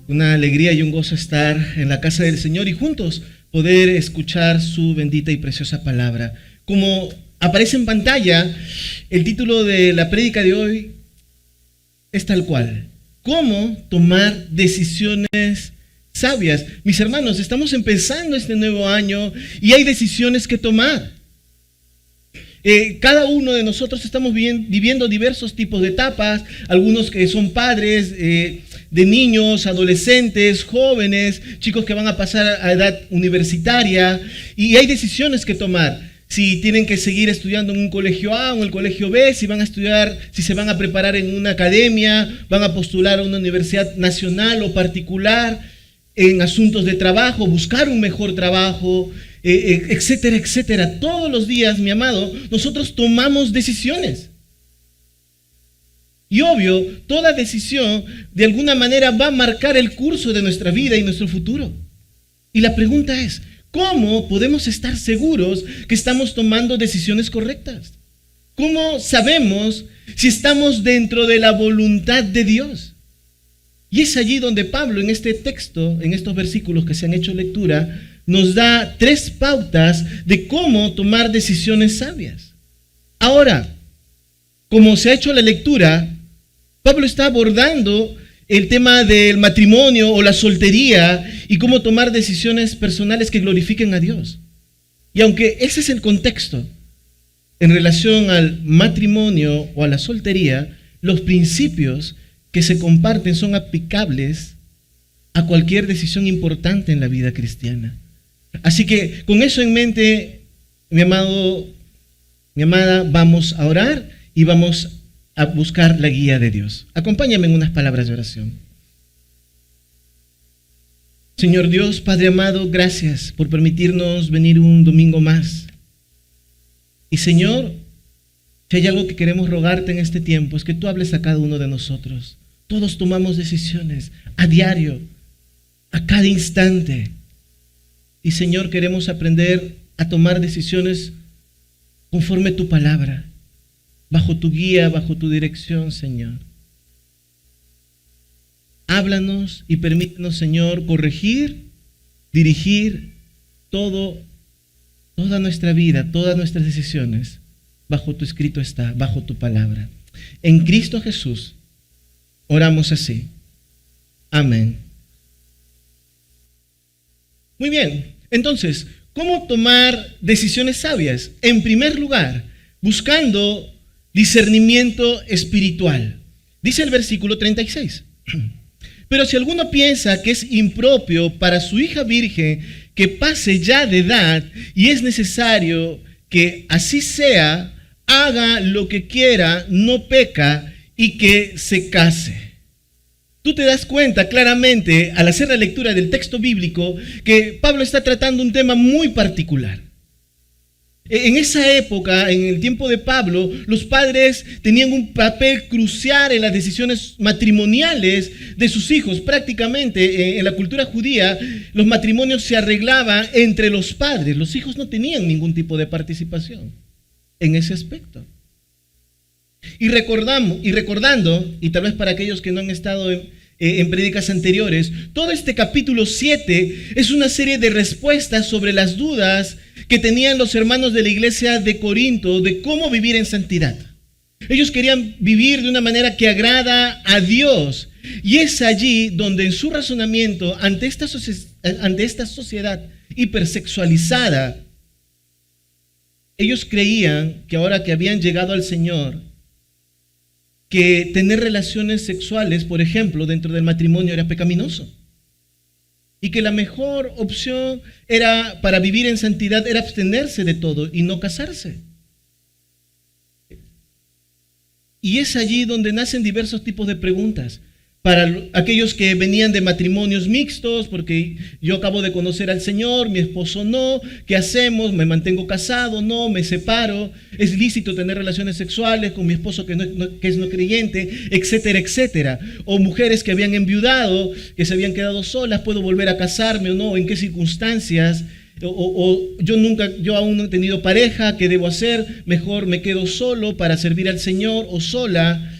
Una alegría y un gozo estar en la casa del Señor y juntos poder escuchar su bendita y preciosa palabra. Como aparece en pantalla, el título de la prédica de hoy es tal cual: ¿cómo tomar decisiones sabias? Mis hermanos, estamos empezando este nuevo año y hay decisiones que tomar. Cada uno de nosotros estamos viviendo diversos tipos de etapas, algunos que son padres de niños, adolescentes, jóvenes, chicos que van a pasar a edad universitaria, y hay decisiones que tomar. Si tienen que seguir estudiando en un colegio A o en el colegio B, si van a estudiar, si se van a preparar en una academia, van a postular a una universidad nacional o particular, en asuntos de trabajo, buscar un mejor trabajo, etcétera, etcétera. Todos los días, mi amado, nosotros tomamos decisiones. Y obvio, toda decisión de alguna manera va a marcar el curso de nuestra vida y nuestro futuro. Y la pregunta es, ¿cómo podemos estar seguros que estamos tomando decisiones correctas? ¿Cómo sabemos si estamos dentro de la voluntad de Dios? Y es allí donde Pablo, en este texto, en estos versículos que se han hecho lectura, nos da 3 pautas de cómo tomar decisiones sabias. Ahora, como se ha hecho la lectura, Pablo está abordando el tema del matrimonio o la soltería y cómo tomar decisiones personales que glorifiquen a Dios. Y aunque ese es el contexto en relación al matrimonio o a la soltería, los principios que se comparten son aplicables a cualquier decisión importante en la vida cristiana. Así que con eso en mente, mi amado, mi amada, vamos a orar y vamos a buscar la guía de Dios. Acompáñame en unas palabras de oración. Señor Dios, Padre amado, gracias por permitirnos venir un domingo más. Y Señor, si hay algo que queremos rogarte en este tiempo, es que tú hables a cada uno de nosotros. Todos tomamos decisiones a diario, a cada instante. Y Señor, queremos aprender a tomar decisiones conforme tu palabra, bajo tu guía, bajo tu dirección, Señor. Háblanos y permítenos, Señor, corregir, dirigir toda nuestra vida, todas nuestras decisiones. Bajo tu escrito está, bajo tu palabra. En Cristo Jesús oramos así. Amén. Muy bien, entonces, ¿cómo tomar decisiones sabias? En primer lugar, buscando discernimiento espiritual. Dice el versículo 36. Pero si alguno piensa que es impropio para su hija virgen que pase ya de edad y es necesario que así sea, haga lo que quiera, no peca y que se case. Tú te das cuenta claramente al hacer la lectura del texto bíblico que Pablo está tratando un tema muy particular. En esa época, en el tiempo de Pablo, los padres tenían un papel crucial en las decisiones matrimoniales de sus hijos. Prácticamente en la cultura judía, los matrimonios se arreglaban entre los padres. Los hijos no tenían ningún tipo de participación en ese aspecto. Y recordando, y tal vez para aquellos que no han estado en prédicas anteriores, todo este capítulo 7 es una serie de respuestas sobre las dudas que tenían los hermanos de la iglesia de Corinto de cómo vivir en santidad. Ellos querían vivir de una manera que agrada a Dios, y es allí donde en su razonamiento ante esta sociedad hipersexualizada, ellos creían que ahora que habían llegado al Señor, que tener relaciones sexuales, por ejemplo, dentro del matrimonio era pecaminoso. Y que la mejor opción para vivir en santidad era abstenerse de todo y no casarse. Y es allí donde nacen diversos tipos de preguntas. Para aquellos que venían de matrimonios mixtos, porque yo acabo de conocer al Señor, mi esposo no, ¿qué hacemos? ¿Me mantengo casado? No, me separo. ¿Es lícito tener relaciones sexuales con mi esposo que es no creyente? Etcétera, etcétera. O mujeres que habían enviudado, que se habían quedado solas, ¿puedo volver a casarme o no? ¿En qué circunstancias? Yo aún no he tenido pareja, ¿qué debo hacer? Mejor me quedo solo para servir al Señor o sola.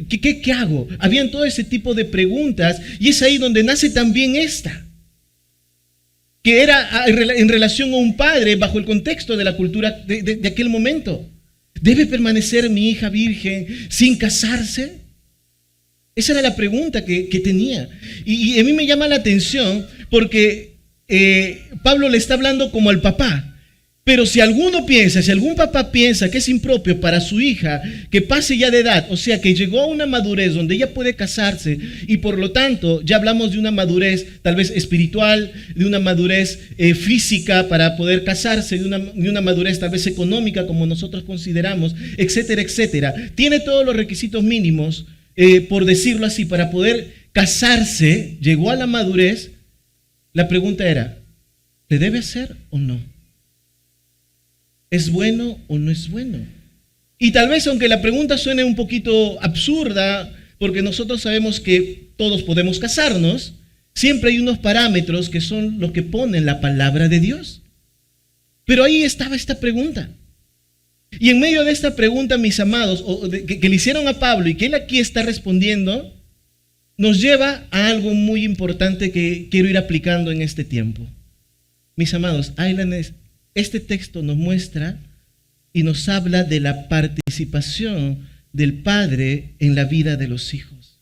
¿Qué hago? Habían todo ese tipo de preguntas y es ahí donde nace también esta, que era en relación a un padre bajo el contexto de la cultura de aquel momento. ¿Debe permanecer mi hija virgen sin casarse? Esa era la pregunta que tenía. Y a mí me llama la atención porque Pablo le está hablando como al papá. Pero si algún papá piensa que es impropio para su hija que pase ya de edad, o sea, que llegó a una madurez donde ella puede casarse y por lo tanto ya hablamos de una madurez tal vez espiritual, de una madurez física para poder casarse, de una madurez tal vez económica como nosotros consideramos, etcétera, etcétera. Tiene todos los requisitos mínimos, por decirlo así, para poder casarse, llegó a la madurez. La pregunta era, ¿le debe hacer o no? ¿Es bueno o no es bueno? Y tal vez aunque la pregunta suene un poquito absurda, porque nosotros sabemos que todos podemos casarnos, siempre hay unos parámetros que son los que pone la palabra de Dios. Pero ahí estaba esta pregunta. Y en medio de esta pregunta, mis amados, que le hicieron a Pablo y que él aquí está respondiendo, nos lleva a algo muy importante que quiero ir aplicando en este tiempo. Mis amados, este texto nos muestra y nos habla de la participación del padre en la vida de los hijos.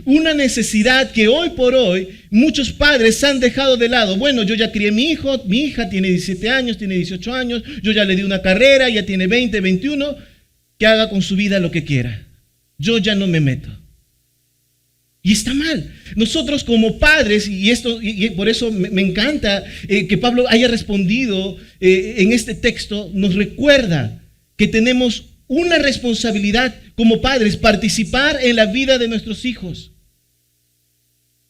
Una necesidad que hoy por hoy muchos padres han dejado de lado. Bueno, yo ya crié a mi hijo, mi hija tiene 17 años, tiene 18 años, yo ya le di una carrera, ya tiene 20, 21, que haga con su vida lo que quiera. Yo ya no me meto. Y está mal. Nosotros como padres, y por eso me encanta que Pablo haya respondido en este texto, nos recuerda que tenemos una responsabilidad como padres, participar en la vida de nuestros hijos,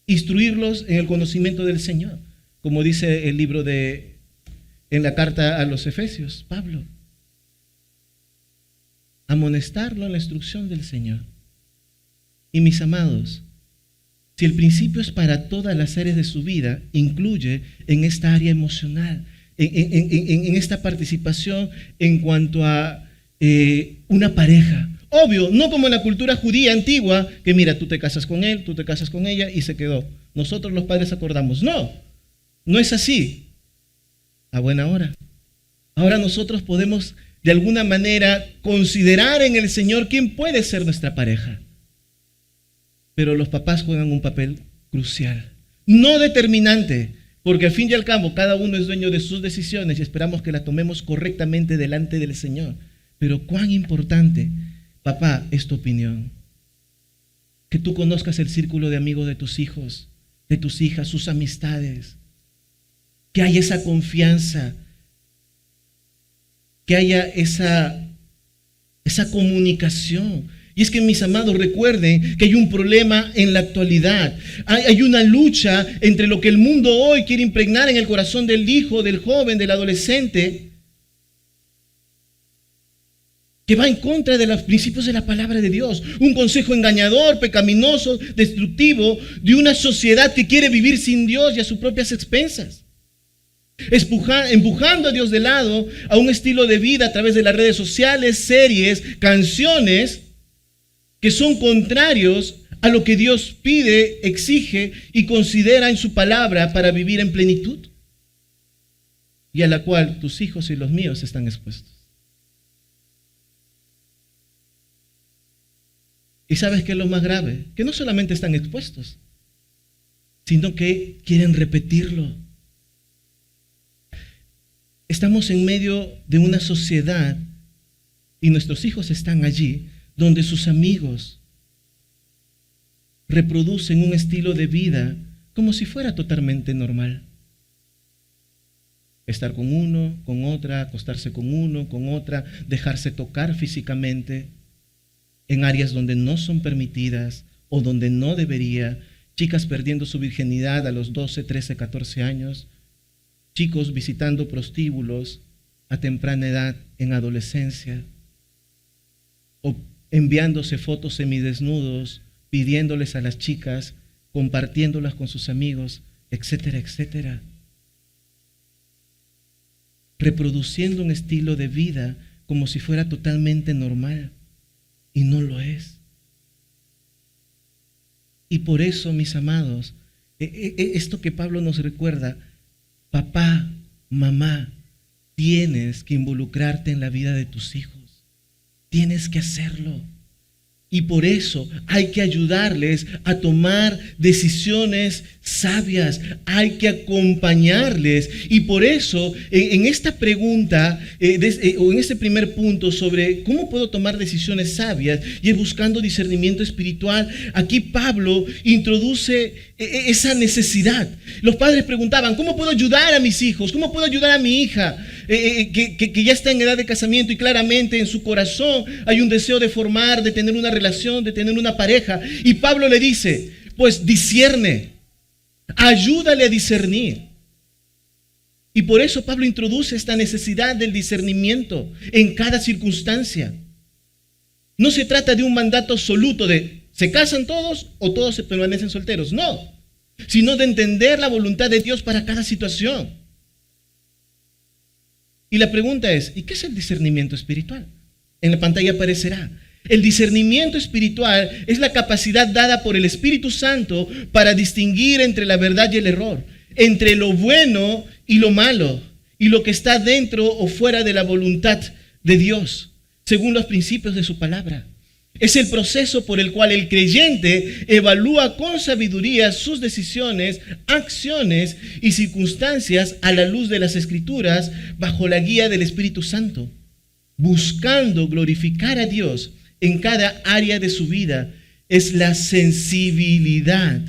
instruirlos en el conocimiento del Señor, como dice el libro en la carta a los Efesios, Pablo. Amonestarlo en la instrucción del Señor. Y mis amados, si el principio es para todas las áreas de su vida, incluye en esta área emocional, en esta participación en cuanto a una pareja. Obvio, no como en la cultura judía antigua, que mira, tú te casas con él, tú te casas con ella y se quedó. Nosotros los padres acordamos. No es así. A buena hora. Ahora nosotros podemos de alguna manera considerar en el Señor quién puede ser nuestra pareja. Pero los papás juegan un papel crucial, no determinante, porque al fin y al cabo cada uno es dueño de sus decisiones y esperamos que las tomemos correctamente delante del Señor. Pero cuán importante, papá, es tu opinión. Que tú conozcas el círculo de amigos de tus hijos, de tus hijas, sus amistades. Que haya esa confianza, que haya esa comunicación. Y es que, mis amados, recuerden que hay un problema en la actualidad. Hay una lucha entre lo que el mundo hoy quiere impregnar en el corazón del hijo, del joven, del adolescente, que va en contra de los principios de la palabra de Dios. Un consejo engañador, pecaminoso, destructivo de una sociedad que quiere vivir sin Dios y a sus propias expensas. Empujando a Dios de lado a un estilo de vida a través de las redes sociales, series, canciones, que son contrarios a lo que Dios pide, exige y considera en su palabra para vivir en plenitud, y a la cual tus hijos y los míos están expuestos. ¿Y sabes qué es lo más grave? Que no solamente están expuestos, sino que quieren repetirlo. Estamos en medio de una sociedad y nuestros hijos están allí, donde sus amigos reproducen un estilo de vida como si fuera totalmente normal. Estar con uno, con otra, acostarse con uno, con otra, dejarse tocar físicamente en áreas donde no son permitidas o donde no debería, chicas perdiendo su virginidad a los 12, 13, 14 años, chicos visitando prostíbulos a temprana edad en adolescencia, o enviándose fotos semidesnudos, pidiéndoles a las chicas, compartiéndolas con sus amigos, etcétera, etcétera. Reproduciendo un estilo de vida como si fuera totalmente normal. y no lo es. Y por eso, mis amados, esto que Pablo nos recuerda, papá, mamá, tienes que involucrarte en la vida de tus hijos. Tienes que hacerlo. Y por eso hay que ayudarles a tomar decisiones sabias, hay que acompañarles. Y por eso en esta pregunta o en este primer punto sobre cómo puedo tomar decisiones sabias y es buscando discernimiento espiritual, aquí Pablo introduce esa necesidad. Los padres preguntaban, ¿cómo puedo ayudar a mis hijos? ¿Cómo puedo ayudar a mi hija que ya está en edad de casamiento y claramente en su corazón hay un deseo de formar, de tener una relación, de tener una pareja? Y Pablo le dice, pues discierne, ayúdale a discernir. Y por eso Pablo introduce esta necesidad del discernimiento en cada circunstancia. No se trata de un mandato absoluto de ¿se casan todos o todos se permanecen solteros? No, sino de entender la voluntad de Dios para cada situación. Y la pregunta es, ¿y qué es el discernimiento espiritual? En la pantalla aparecerá. El discernimiento espiritual es la capacidad dada por el Espíritu Santo para distinguir entre la verdad y el error, entre lo bueno y lo malo, y lo que está dentro o fuera de la voluntad de Dios, según los principios de su palabra. Es el proceso por el cual el creyente evalúa con sabiduría sus decisiones, acciones y circunstancias a la luz de las Escrituras bajo la guía del Espíritu Santo, buscando glorificar a Dios en cada área de su vida. Es la sensibilidad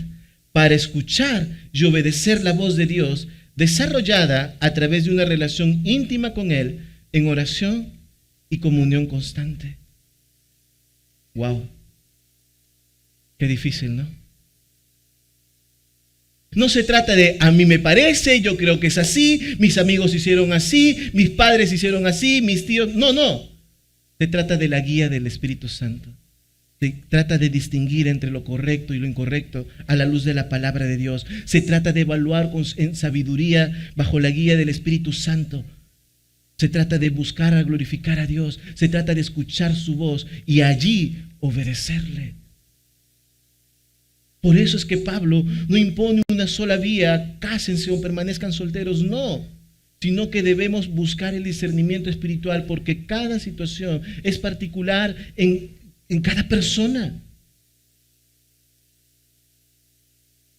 para escuchar y obedecer la voz de Dios, desarrollada a través de una relación íntima con Él en oración y comunión constante. Wow, qué difícil, ¿no? No se trata de a mí me parece, yo creo que es así, mis amigos hicieron así, mis padres hicieron así, mis tíos. No. Se trata de la guía del Espíritu Santo. Se trata de distinguir entre lo correcto y lo incorrecto a la luz de la palabra de Dios. Se trata de evaluar en sabiduría bajo la guía del Espíritu Santo. Se trata de buscar a glorificar a Dios. Se trata de escuchar su voz y allí obedecerle. Por eso es que Pablo no impone una sola vía, cásense o permanezcan solteros, no, sino que debemos buscar el discernimiento espiritual porque cada situación es particular en cada persona.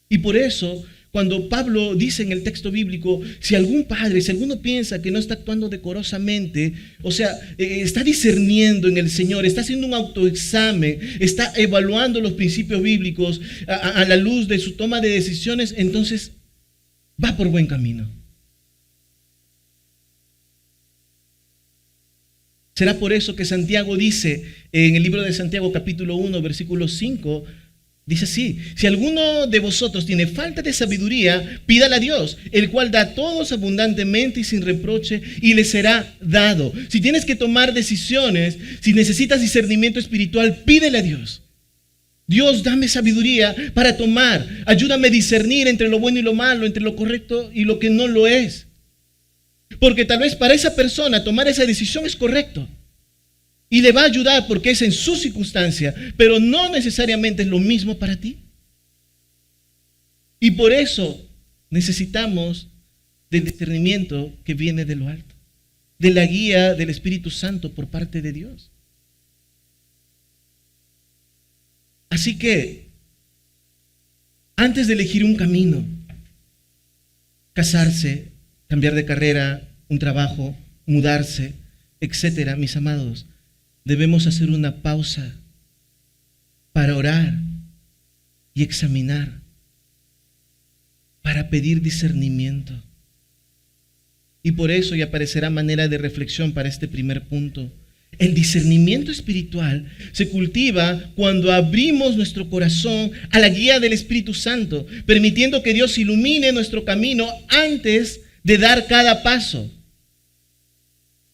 Y por eso, cuando Pablo dice en el texto bíblico, si algún padre, si alguno piensa que no está actuando decorosamente, o sea, está discerniendo en el Señor, está haciendo un autoexamen, está evaluando los principios bíblicos a la luz de su toma de decisiones, entonces va por buen camino. Será por eso que Santiago dice en el libro de Santiago capítulo 1, versículo 5, dice así: si alguno de vosotros tiene falta de sabiduría, pídala a Dios, el cual da a todos abundantemente y sin reproche, y le será dado. Si tienes que tomar decisiones, si necesitas discernimiento espiritual, pídele a Dios. Dios, dame sabiduría para tomar, ayúdame a discernir entre lo bueno y lo malo, entre lo correcto y lo que no lo es. Porque tal vez para esa persona tomar esa decisión es correcto y le va a ayudar porque es en su circunstancia, pero no necesariamente es lo mismo para ti. Y por eso necesitamos del discernimiento que viene de lo alto, de la guía del Espíritu Santo por parte de Dios. Así que, antes de elegir un camino, casarse, cambiar de carrera, un trabajo, mudarse, etcétera, mis amados, debemos hacer una pausa para orar y examinar, para pedir discernimiento. Y por eso ya aparecerá manera de reflexión para este primer punto. El discernimiento espiritual se cultiva cuando abrimos nuestro corazón a la guía del Espíritu Santo, permitiendo que Dios ilumine nuestro camino antes de dar cada paso.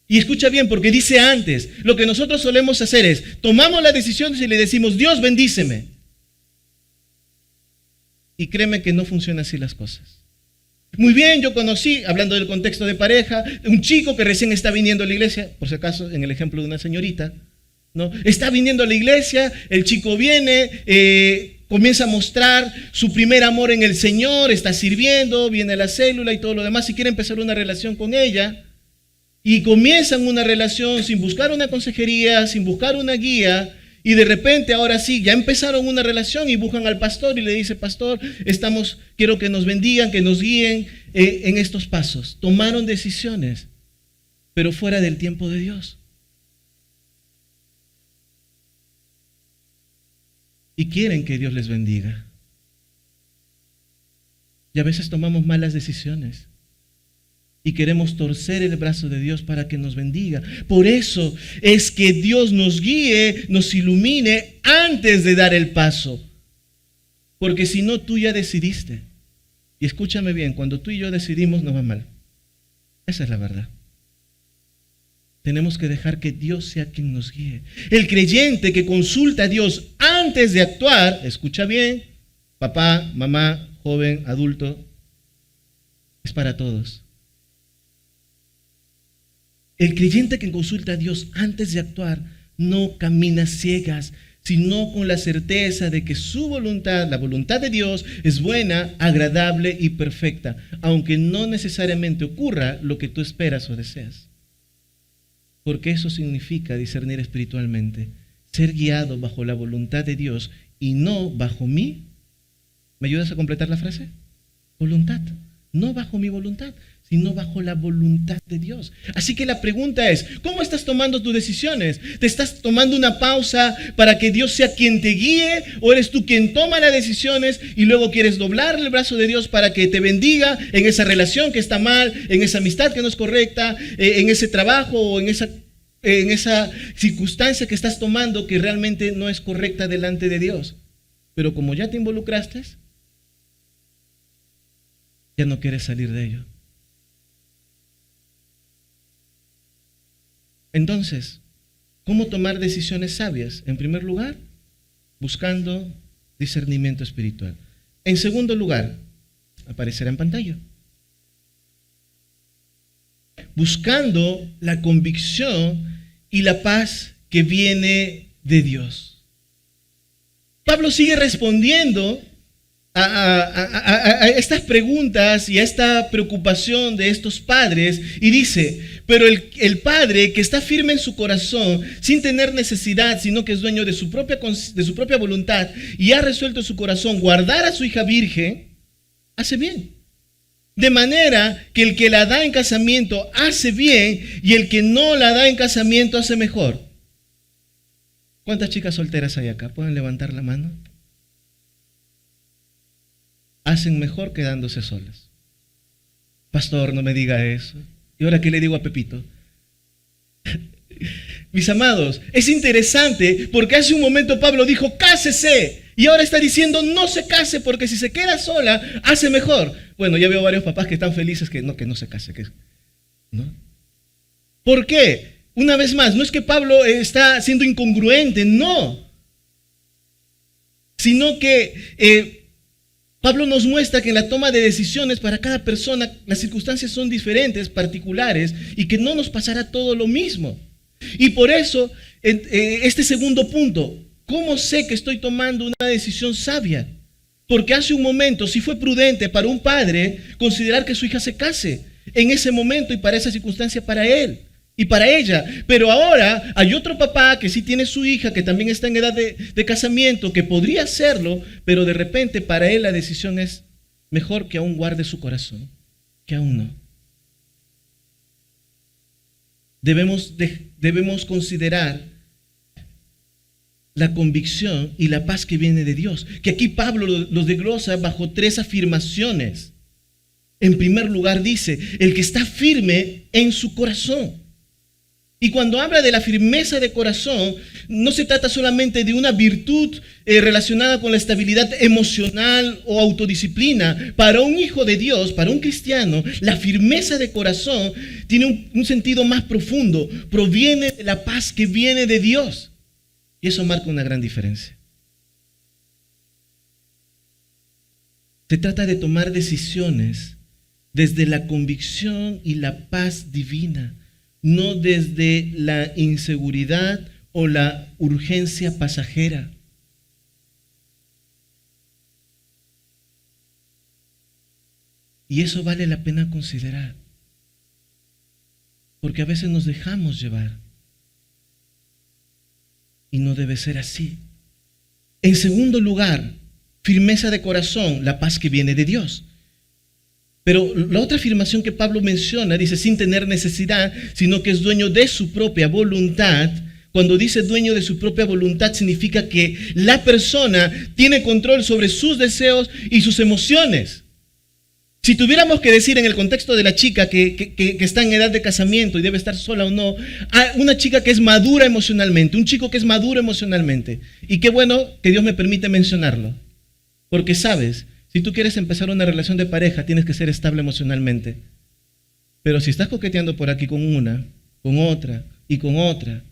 Y escucha bien, porque dice antes, lo que nosotros solemos hacer es, tomamos las decisiones y le decimos, Dios bendíceme. Y créeme que no funcionan así las cosas. Muy bien, yo conocí, hablando del contexto de pareja, un chico que recién está viniendo a la iglesia, por si acaso, en el ejemplo de una señorita, ¿no? Está viniendo a la iglesia, el chico viene, comienza a mostrar su primer amor en el Señor, está sirviendo, viene a la célula y todo lo demás y quiere empezar una relación con ella. Y comienzan una relación sin buscar una consejería, sin buscar una guía, y de repente ahora sí, ya empezaron una relación y buscan al pastor y le dice: pastor, quiero que nos bendigan, que nos guíen en estos pasos. Tomaron decisiones, pero fuera del tiempo de Dios. Y quieren que Dios les bendiga. Y a veces tomamos malas decisiones y queremos torcer el brazo de Dios para que nos bendiga. Por eso es que Dios nos guíe, nos ilumine antes de dar el paso. Porque si no, tú ya decidiste. Y escúchame bien, cuando tú y yo decidimos nos va mal. Esa es la verdad. Tenemos que dejar que Dios sea quien nos guíe. El creyente que consulta a Dios antes de actuar, escucha bien, papá, mamá, joven, adulto, es para todos. El creyente que consulta a Dios antes de actuar no camina ciegas, sino con la certeza de que su voluntad, la voluntad de Dios, es buena, agradable y perfecta, aunque no necesariamente ocurra lo que tú esperas o deseas. Porque eso significa discernir espiritualmente, ser guiado bajo la voluntad de Dios y no bajo mí. ¿Me ayudas a completar la frase? Voluntad, no bajo mi voluntad, sino bajo la voluntad de Dios. Así que la pregunta es, ¿cómo estás tomando tus decisiones? ¿Te estás tomando una pausa para que Dios sea quien te guíe? ¿O eres tú quien toma las decisiones y luego quieres doblar el brazo de Dios para que te bendiga en esa relación que está mal, en esa amistad que no es correcta, en ese trabajo o en esa circunstancia que estás tomando que realmente no es correcta delante de Dios? Pero como ya te involucraste, ya no quieres salir de ello. Entonces, ¿cómo tomar decisiones sabias? En primer lugar, buscando discernimiento espiritual. En segundo lugar, aparecerá en pantalla, buscando la convicción y la paz que viene de Dios. Pablo sigue respondiendo a estas preguntas y a esta preocupación de estos padres y dice: pero el padre que está firme en su corazón sin tener necesidad, sino que es dueño de su propia voluntad y ha resuelto en su corazón guardar a su hija virgen, hace bien. De manera que el que la da en casamiento hace bien y el que no la da en casamiento hace mejor. ¿Cuántas chicas solteras hay acá? ¿Pueden levantar la mano? Hacen mejor quedándose solas. Pastor, no me diga eso. ¿Y ahora qué le digo a Pepito? Mis amados, es interesante porque hace un momento Pablo dijo: cásese, y ahora está diciendo: no se case, porque si se queda sola, hace mejor. Bueno, ya veo varios papás que están felices que no se case. ¿No? ¿Por qué? Una vez más, no es que Pablo está siendo incongruente, no. Sino que Pablo nos muestra que en la toma de decisiones para cada persona las circunstancias son diferentes, particulares, y que no nos pasará todo lo mismo. Y por eso, este segundo punto, ¿cómo sé que estoy tomando una decisión sabia? Porque hace un momento sí fue prudente para un padre considerar que su hija se case en ese momento y para esa circunstancia para él y para ella. Pero ahora hay otro papá que sí tiene su hija, que también está en edad de casamiento, que podría hacerlo, pero de repente para él la decisión es mejor que aún guarde su corazón, que aún no. Debemos considerar la convicción y la paz que viene de Dios, que aquí Pablo los desglosa bajo 3 afirmaciones. En primer lugar dice: el que está firme en su corazón. Y cuando habla de la firmeza de corazón, no se trata solamente de una virtud relacionada con la estabilidad emocional o autodisciplina. Para un hijo de Dios, para un cristiano, la firmeza de corazón tiene un sentido más profundo. Proviene de la paz que viene de Dios. Y eso marca una gran diferencia. Se trata de tomar decisiones desde la convicción y la paz divina, no desde la inseguridad o la urgencia pasajera. Y eso vale la pena considerar, porque a veces nos dejamos llevar y no debe ser así. En segundo lugar, firmeza de corazón, la paz que viene de Dios. Pero la otra afirmación que Pablo menciona, dice sin tener necesidad, sino que es dueño de su propia voluntad. Cuando dice dueño de su propia voluntad, significa que la persona tiene control sobre sus deseos y sus emociones. Si tuviéramos que decir en el contexto de la chica que está en edad de casamiento y debe estar sola o no, una chica que es madura emocionalmente, un chico que es maduro emocionalmente. Y qué bueno que Dios me permite mencionarlo. Porque sabes, si tú quieres empezar una relación de pareja, tienes que ser estable emocionalmente. Pero si estás coqueteando por aquí con una, con otra y con otra,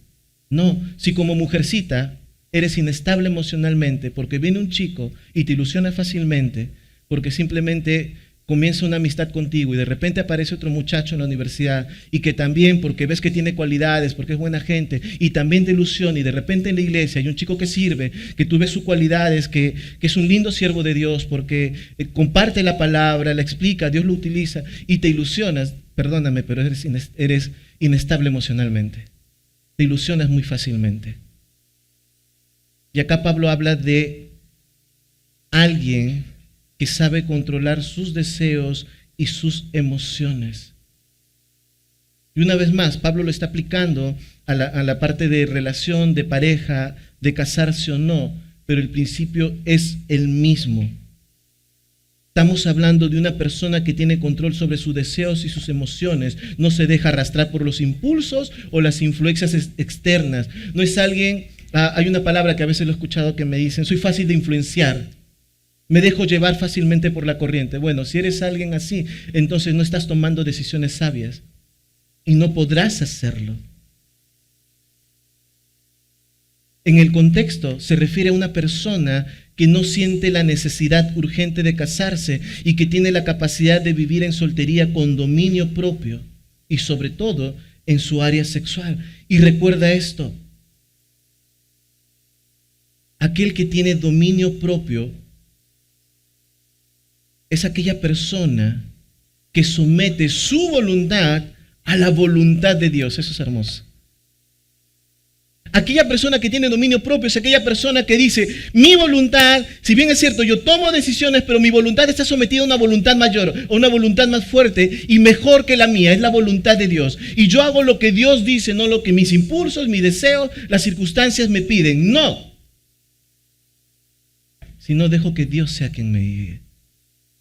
no. Si como mujercita eres inestable emocionalmente porque viene un chico y te ilusiona fácilmente, porque simplemente comienza una amistad contigo y de repente aparece otro muchacho en la universidad y que también, porque ves que tiene cualidades, porque es buena gente y también te ilusiona, y de repente en la iglesia hay un chico que sirve, que tú ves sus cualidades, que es un lindo siervo de Dios porque comparte la palabra, la explica, Dios lo utiliza y te ilusionas, perdóname, pero eres inestable emocionalmente, te ilusionas muy fácilmente. Y acá Pablo habla de alguien que sabe controlar sus deseos y sus emociones. Y una vez más, Pablo lo está aplicando a la parte de relación, de pareja, de casarse o no, pero el principio es el mismo. Estamos hablando de una persona que tiene control sobre sus deseos y sus emociones, no se deja arrastrar por los impulsos o las influencias externas. No es alguien, hay una palabra que a veces lo he escuchado que me dicen, soy fácil de influenciar. Me dejo llevar fácilmente por la corriente. Bueno, si eres alguien así, entonces no estás tomando decisiones sabias y no podrás hacerlo. En el contexto se refiere a una persona que no siente la necesidad urgente de casarse y que tiene la capacidad de vivir en soltería con dominio propio y sobre todo en su área sexual. Y recuerda esto, aquel que tiene dominio propio es aquella persona que somete su voluntad a la voluntad de Dios. Eso es hermoso. Aquella persona que tiene dominio propio es aquella persona que dice, mi voluntad, si bien es cierto, yo tomo decisiones, pero mi voluntad está sometida a una voluntad mayor, a una voluntad más fuerte y mejor que la mía, es la voluntad de Dios. Y yo hago lo que Dios dice, no lo que mis impulsos, mis deseos, las circunstancias me piden. No. Sino dejo que Dios sea quien me guíe.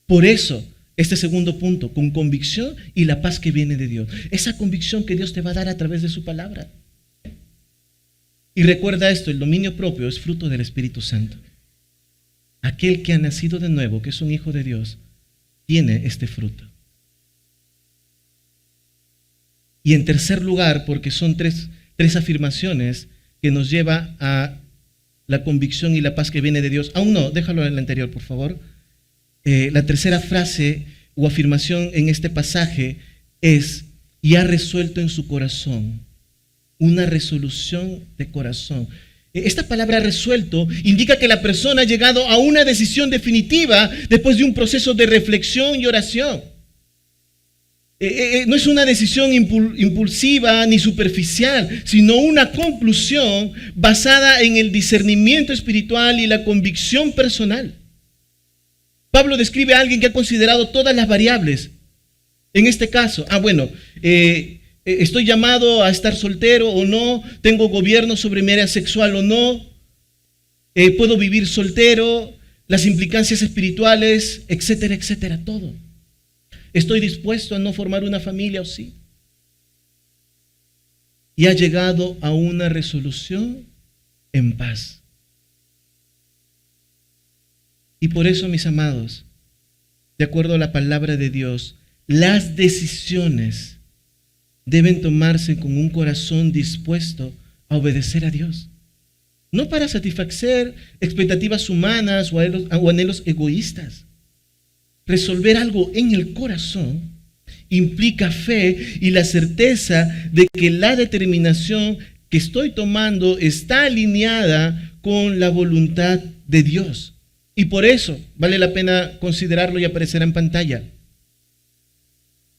Por eso, este segundo punto, con convicción y la paz que viene de Dios. Esa convicción que Dios te va a dar a través de su palabra. Y recuerda esto, el dominio propio es fruto del Espíritu Santo. Aquel que ha nacido de nuevo, que es un hijo de Dios, tiene este fruto. Y en tercer lugar, porque son tres afirmaciones que nos lleva a la convicción y la paz que viene de Dios. Aún no, déjalo en el anterior, por favor. La tercera frase o afirmación en este pasaje es, y ha resuelto en su corazón, una resolución de corazón. Esta palabra resuelto indica que la persona ha llegado a una decisión definitiva después de un proceso de reflexión y oración. No es una decisión impulsiva ni superficial, sino una conclusión basada en el discernimiento espiritual y la convicción personal. Pablo describe a alguien que ha considerado todas las variables. En este caso, estoy llamado a estar soltero o no, tengo gobierno sobre mi área sexual o no, puedo vivir soltero, las implicancias espirituales, etcétera, etcétera, todo. ¿Estoy dispuesto a no formar una familia o sí? Y ha llegado a una resolución en paz. Y por eso, mis amados, de acuerdo a la palabra de Dios, las decisiones deben tomarse con un corazón dispuesto a obedecer a Dios. No para satisfacer expectativas humanas o anhelos egoístas. Resolver algo en el corazón implica fe y la certeza de que la determinación que estoy tomando está alineada con la voluntad de Dios? Y por eso vale la pena considerarlo y aparecerá en pantalla.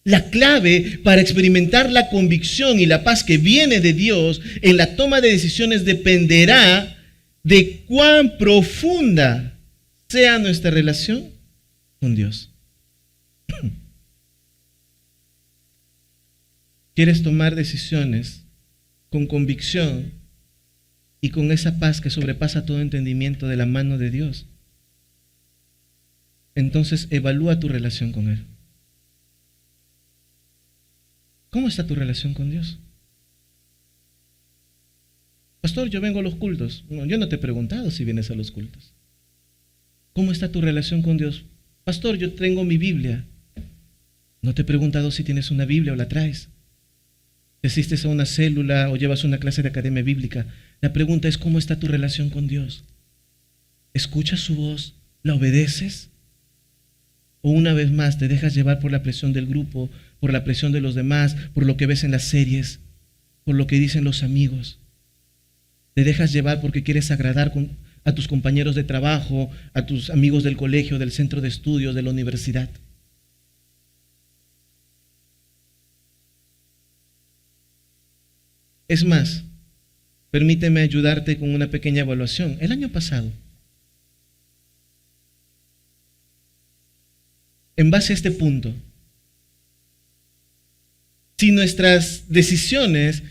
La clave para experimentar la convicción y la paz que viene de Dios en la toma de decisiones dependerá de cuán profunda sea nuestra relación con Dios. ¿Quieres tomar decisiones con convicción y con esa paz que sobrepasa todo entendimiento de la mano de Dios? Entonces evalúa tu relación con Él. ¿Cómo está tu relación con Dios? Pastor, yo vengo a los cultos. No, yo no te he preguntado si vienes a los cultos. ¿Cómo está tu relación con Dios? Pastor, yo tengo mi Biblia. No te he preguntado si tienes una Biblia o la traes. ¿Asistes a una célula o llevas una clase de academia bíblica? La pregunta es, ¿cómo está tu relación con Dios? ¿Escuchas su voz? ¿La obedeces? ¿O una vez más te dejas llevar por la presión del grupo, por la presión de los demás, por lo que ves en las series, por lo que dicen los amigos? ¿Te dejas llevar porque quieres agradar a tus compañeros de trabajo, a tus amigos del colegio, del centro de estudios, de la universidad? Es más, permíteme ayudarte con una pequeña evaluación. El año pasado, en base a este punto, si nuestras decisiones,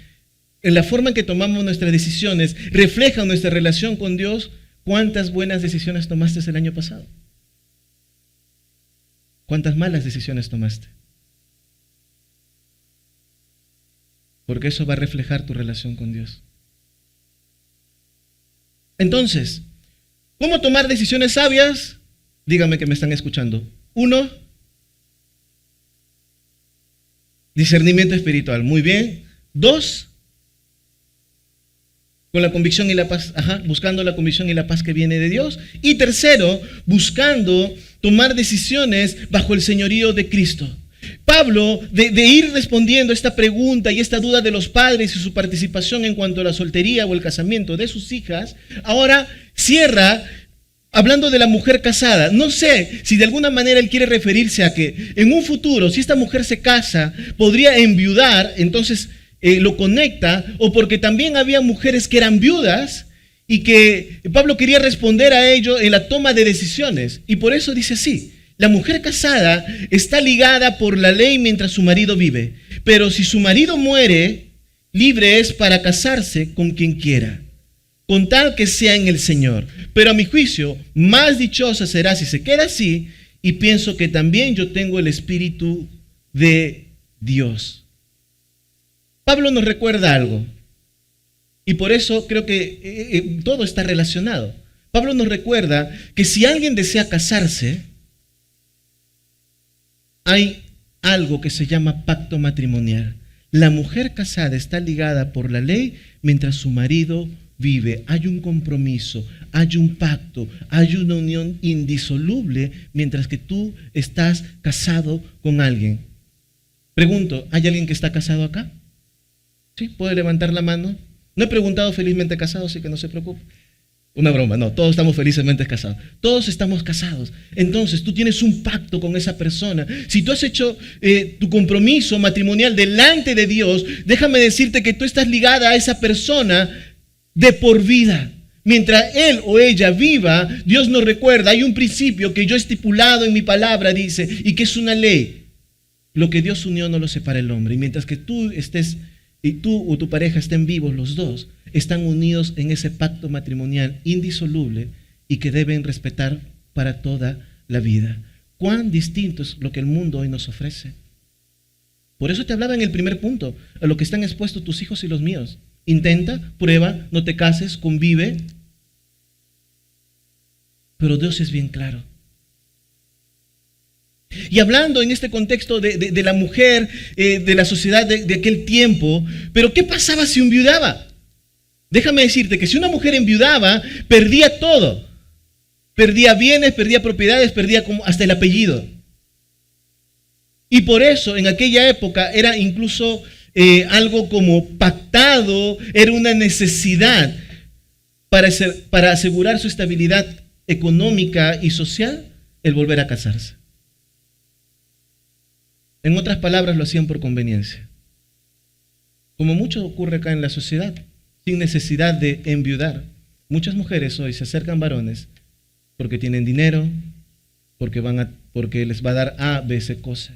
en la forma en que tomamos nuestras decisiones, reflejan nuestra relación con Dios, ¿cuántas buenas decisiones tomaste el año pasado? ¿Cuántas malas decisiones tomaste? Porque eso va a reflejar tu relación con Dios. Entonces, ¿cómo tomar decisiones sabias? Díganme que me están escuchando. 1, discernimiento espiritual. Muy bien. 2, con la convicción y la paz. Buscando la convicción y la paz que viene de Dios. Y 3, buscando tomar decisiones bajo el señorío de Cristo. Pablo, de ir respondiendo esta pregunta y esta duda de los padres y su participación en cuanto a la soltería o el casamiento de sus hijas, ahora cierra hablando de la mujer casada. No sé si de alguna manera él quiere referirse a que en un futuro, si esta mujer se casa, podría enviudar, entonces lo conecta, o porque también había mujeres que eran viudas y que Pablo quería responder a ello en la toma de decisiones. Y por eso dice así: la mujer casada está ligada por la ley mientras su marido vive, pero si su marido muere, libre es para casarse con quien quiera, con tal que sea en el Señor. Pero a mi juicio, más dichosa será si se queda así, y pienso que también yo tengo el Espíritu de Dios. Pablo nos recuerda algo, y por eso creo que todo está relacionado. Pablo nos recuerda que si alguien desea casarse, hay algo que se llama pacto matrimonial. La mujer casada está ligada por la ley mientras su marido vive. Hay un compromiso, hay un pacto, hay una unión indisoluble mientras que tú estás casado con alguien. Pregunto, ¿hay alguien que está casado acá? ¿Sí? ¿Puede levantar la mano? No he preguntado felizmente casado, así que no se preocupe. Una broma, no, todos estamos felizmente casados. Todos estamos casados. Entonces, tú tienes un pacto con esa persona. Si tú has hecho tu compromiso matrimonial delante de Dios, déjame decirte que tú estás ligada a esa persona de por vida. Mientras él o ella viva, Dios nos recuerda, hay un principio que yo he estipulado en mi palabra, dice, y que es una ley. Lo que Dios unió no lo separa el hombre. Y mientras que tú estés, y tú o tu pareja estén vivos, los dos están unidos en ese pacto matrimonial indisoluble y que deben respetar para toda la vida. ¿Cuán distinto es lo que el mundo hoy nos ofrece? Por eso te hablaba en el primer punto, a lo que están expuestos tus hijos y los míos. Intenta, prueba, no te cases, convive. Pero Dios es bien claro. Y hablando en este contexto de la mujer, de la sociedad de aquel tiempo, pero ¿qué pasaba si enviudaba? Déjame decirte que si una mujer enviudaba, perdía todo. Perdía bienes, perdía propiedades, perdía hasta el apellido. Y por eso en aquella época era incluso algo como pactado, era una necesidad para asegurar su estabilidad económica y social, el volver a casarse. En otras palabras, lo hacían por conveniencia. Como mucho ocurre acá en la sociedad, sin necesidad de enviudar. Muchas mujeres hoy se acercan varones porque tienen dinero, porque les va a dar A, B, C cosa.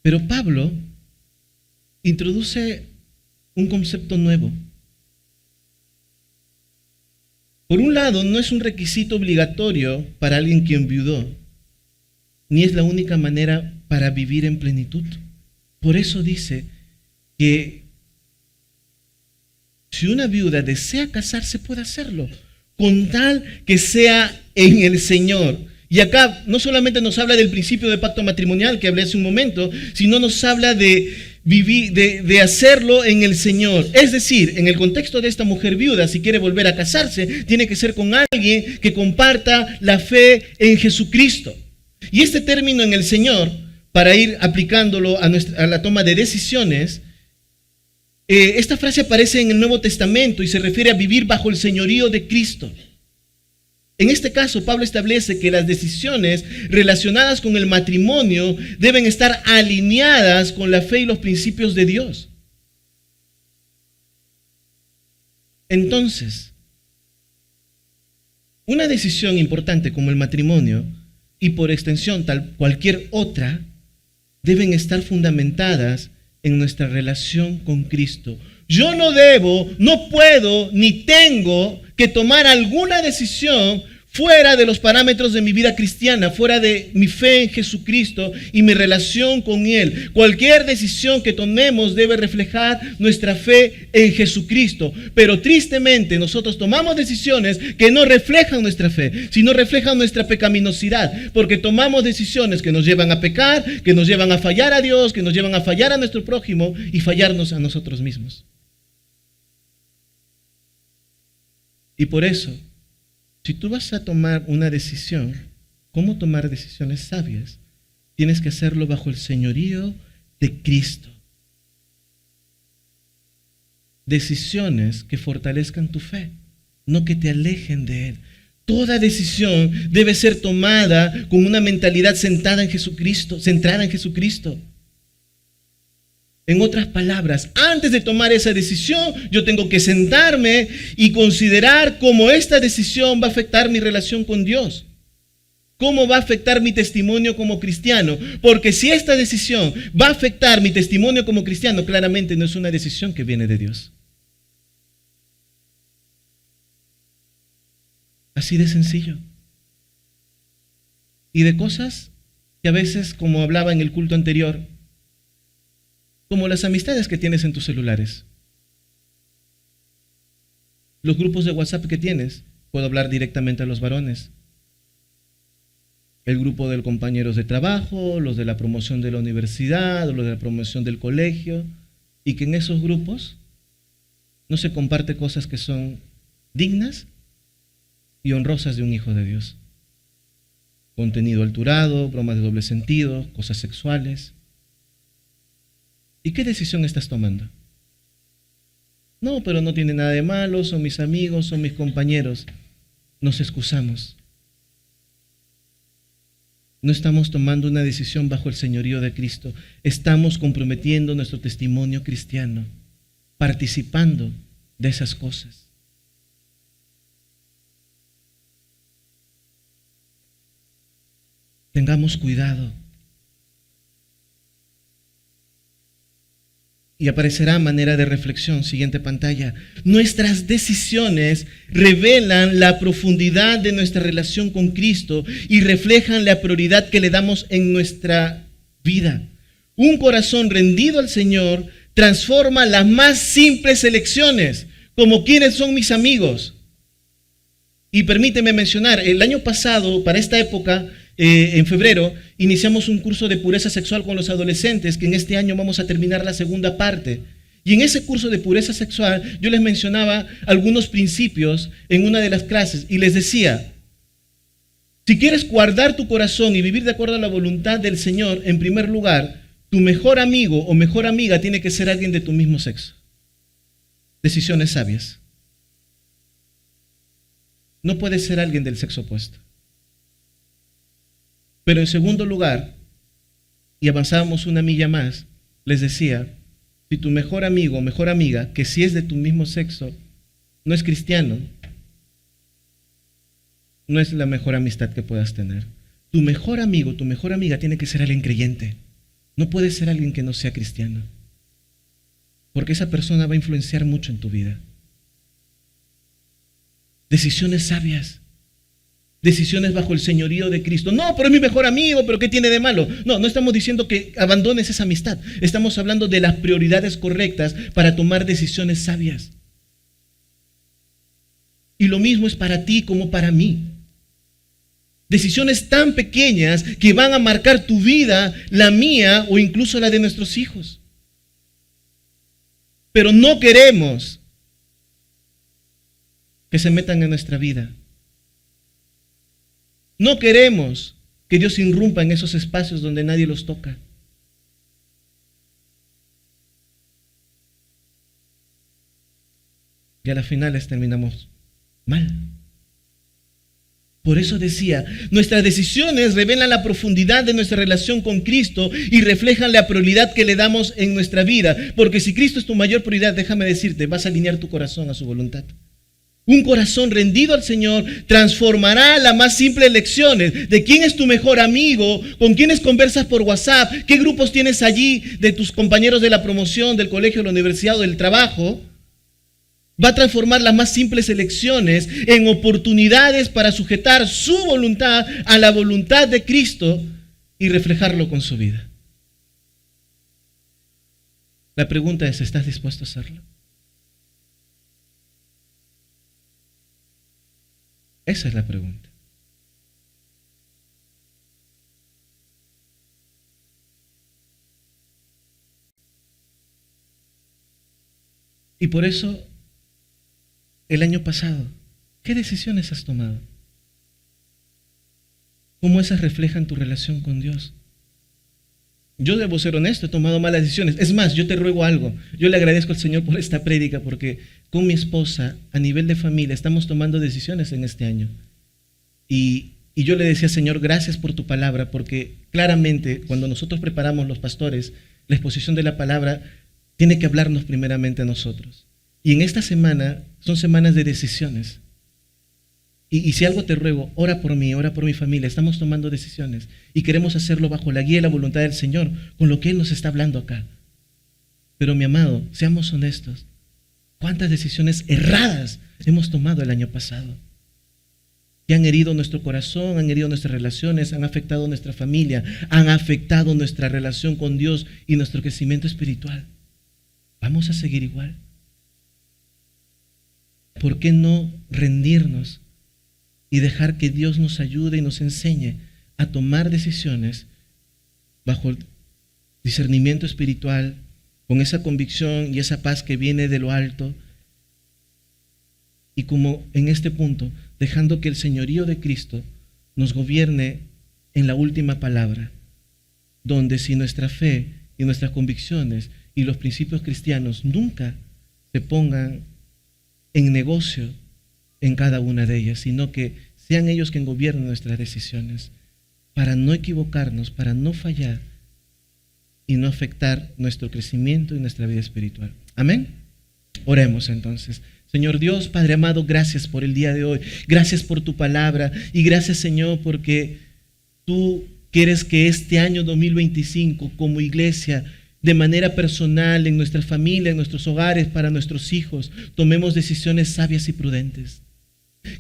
Pero Pablo introduce un concepto nuevo. Por un lado, no es un requisito obligatorio para alguien que enviudó, ni es la única manera para vivir en plenitud. Por eso dice que si una viuda desea casarse, puede hacerlo, con tal que sea en el Señor. Y acá no solamente nos habla del principio de pacto matrimonial que hablé hace un momento, sino nos habla de vivir, de hacerlo en el Señor. Es decir, en el contexto de esta mujer viuda, si quiere volver a casarse, tiene que ser con alguien que comparta la fe en Jesucristo. Y este término en el Señor, para ir aplicándolo a la toma de decisiones, esta frase aparece en el Nuevo Testamento y se refiere a vivir bajo el señorío de Cristo. En este caso, Pablo establece que las decisiones relacionadas con el matrimonio deben estar alineadas con la fe y los principios de Dios. Entonces, una decisión importante como el matrimonio, y por extensión cualquier otra, deben estar fundamentadas en nuestra relación con Cristo. Yo no debo, no puedo, ni tengo que tomar alguna decisión fuera de los parámetros de mi vida cristiana, fuera de mi fe en Jesucristo y mi relación con Él. Cualquier decisión que tomemos debe reflejar nuestra fe en Jesucristo. Pero tristemente nosotros tomamos decisiones que no reflejan nuestra fe, sino reflejan nuestra pecaminosidad, porque tomamos decisiones que nos llevan a pecar, que nos llevan a fallar a Dios, que nos llevan a fallar a nuestro prójimo y fallarnos a nosotros mismos. Y por eso, si tú vas a tomar una decisión, ¿cómo tomar decisiones sabias? Tienes que hacerlo bajo el señorío de Cristo. Decisiones que fortalezcan tu fe, no que te alejen de Él. Toda decisión debe ser tomada con una mentalidad centrada en Jesucristo. En otras palabras, antes de tomar esa decisión, yo tengo que sentarme y considerar cómo esta decisión va a afectar mi relación con Dios. ¿Cómo va a afectar mi testimonio como cristiano? Porque si esta decisión va a afectar mi testimonio como cristiano, claramente no es una decisión que viene de Dios. Así de sencillo. Y de cosas que a veces, como hablaba en el culto anterior, como las amistades que tienes en tus celulares, los grupos de WhatsApp que tienes, puedo hablar directamente a los varones, el grupo de compañeros de trabajo, los de la promoción de la universidad, los de la promoción del colegio, y que en esos grupos no se comparte cosas que son dignas y honrosas de un hijo de Dios. Contenido alturado, bromas de doble sentido, cosas sexuales. ¿Y qué decisión estás tomando? No, pero no tiene nada de malo, son mis amigos, son mis compañeros. Nos excusamos. No estamos tomando una decisión bajo el señorío de Cristo. Estamos comprometiendo nuestro testimonio cristiano, participando de esas cosas. Tengamos cuidado. Y aparecerá a manera de reflexión, siguiente pantalla. Nuestras decisiones revelan la profundidad de nuestra relación con Cristo y reflejan la prioridad que le damos en nuestra vida. Un corazón rendido al Señor transforma las más simples elecciones, como quiénes son mis amigos. Y permíteme mencionar, el año pasado, para esta época, en febrero, iniciamos un curso de pureza sexual con los adolescentes, que en este año vamos a terminar la segunda parte. Y en ese curso de pureza sexual, yo les mencionaba algunos principios en una de las clases y les decía, si quieres guardar tu corazón y vivir de acuerdo a la voluntad del Señor, en primer lugar, tu mejor amigo o mejor amiga tiene que ser alguien de tu mismo sexo. Decisiones sabias. No puede ser alguien del sexo opuesto. Pero en segundo lugar, y avanzábamos una milla más, les decía, si tu mejor amigo o mejor amiga, que si es de tu mismo sexo, no es cristiano, no es la mejor amistad que puedas tener. Tu mejor amigo, tu mejor amiga tiene que ser alguien creyente. No puede ser alguien que no sea cristiano. Porque esa persona va a influenciar mucho en tu vida. Decisiones sabias. Decisiones bajo el señorío de Cristo. No, pero es mi mejor amigo, pero ¿qué tiene de malo? No, no estamos diciendo que abandones esa amistad. Estamos hablando de las prioridades correctas para tomar decisiones sabias. Y lo mismo es para ti como para mí. Decisiones tan pequeñas que van a marcar tu vida, la mía o incluso la de nuestros hijos. Pero no queremos que se metan en nuestra vida. No queremos que Dios irrumpa en esos espacios donde nadie los toca. Y a las finales terminamos mal. Por eso decía, nuestras decisiones revelan la profundidad de nuestra relación con Cristo y reflejan la prioridad que le damos en nuestra vida. Porque si Cristo es tu mayor prioridad, déjame decirte, vas a alinear tu corazón a su voluntad. Un corazón rendido al Señor transformará las más simples lecciones de quién es tu mejor amigo, con quiénes conversas por WhatsApp, qué grupos tienes allí de tus compañeros de la promoción, del colegio, de la universidad o del trabajo. Va a transformar las más simples elecciones en oportunidades para sujetar su voluntad a la voluntad de Cristo y reflejarlo con su vida. La pregunta es, ¿estás dispuesto a hacerlo? Esa es la pregunta. Y por eso, el año pasado, ¿qué decisiones has tomado? ¿Cómo esas reflejan tu relación con Dios? Yo debo ser honesto, he tomado malas decisiones. Es más, yo te ruego algo. Yo le agradezco al Señor por esta prédica porque con mi esposa, a nivel de familia, estamos tomando decisiones en este año. Y yo le decía, Señor, gracias por tu palabra, porque claramente cuando nosotros preparamos los pastores, la exposición de la palabra tiene que hablarnos primeramente a nosotros. Y en esta semana son semanas de decisiones. Y si algo te ruego, ora por mí, ora por mi familia. Estamos tomando decisiones y queremos hacerlo bajo la guía y la voluntad del Señor, con lo que Él nos está hablando acá. Pero mi amado, seamos honestos. ¿Cuántas decisiones erradas hemos tomado el año pasado? Que han herido nuestro corazón, han herido nuestras relaciones, han afectado nuestra familia, han afectado nuestra relación con Dios y nuestro crecimiento espiritual. ¿Vamos a seguir igual? ¿Por qué no rendirnos y dejar que Dios nos ayude y nos enseñe a tomar decisiones bajo el discernimiento espiritual, con esa convicción y esa paz que viene de lo alto? Y como en este punto, dejando que el señorío de Cristo nos gobierne en la última palabra, donde si nuestra fe y nuestras convicciones y los principios cristianos nunca se pongan en negocio en cada una de ellas, sino que sean ellos quienes gobiernen nuestras decisiones, para no equivocarnos, para no fallar y no afectar nuestro crecimiento y nuestra vida espiritual. Amén. Oremos entonces. Señor Dios, Padre amado, gracias por el día de hoy. Gracias por tu palabra y gracias, Señor, porque tú quieres que este año 2025 como iglesia, de manera personal, en nuestra familia, en nuestros hogares, para nuestros hijos, tomemos decisiones sabias y prudentes.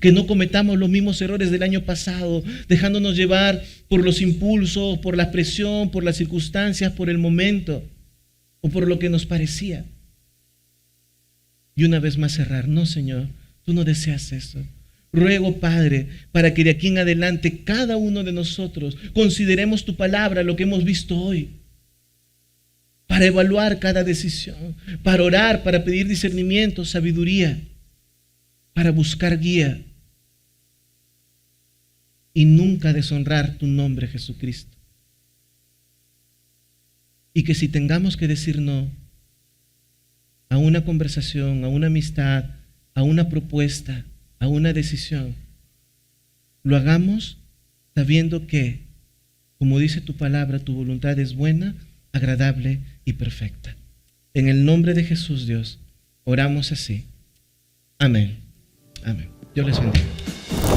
Que no cometamos los mismos errores del año pasado, dejándonos llevar por los impulsos, por la presión, por las circunstancias, por el momento o por lo que nos parecía. Y una vez más cerrar, no, Señor, tú no deseas eso. Ruego, Padre, para que de aquí en adelante cada uno de nosotros consideremos tu palabra, lo que hemos visto hoy, para evaluar cada decisión, para orar, para pedir discernimiento, sabiduría, para buscar guía y nunca deshonrar tu nombre, Jesucristo. y que si tengamos que decir no a una conversación, a una amistad, a una propuesta, a una decisión, lo hagamos sabiendo que, como dice tu palabra, tu voluntad es buena, agradable y perfecta. En el nombre de Jesús, Dios, oramos así. Amén. Amén. Dios les bendiga.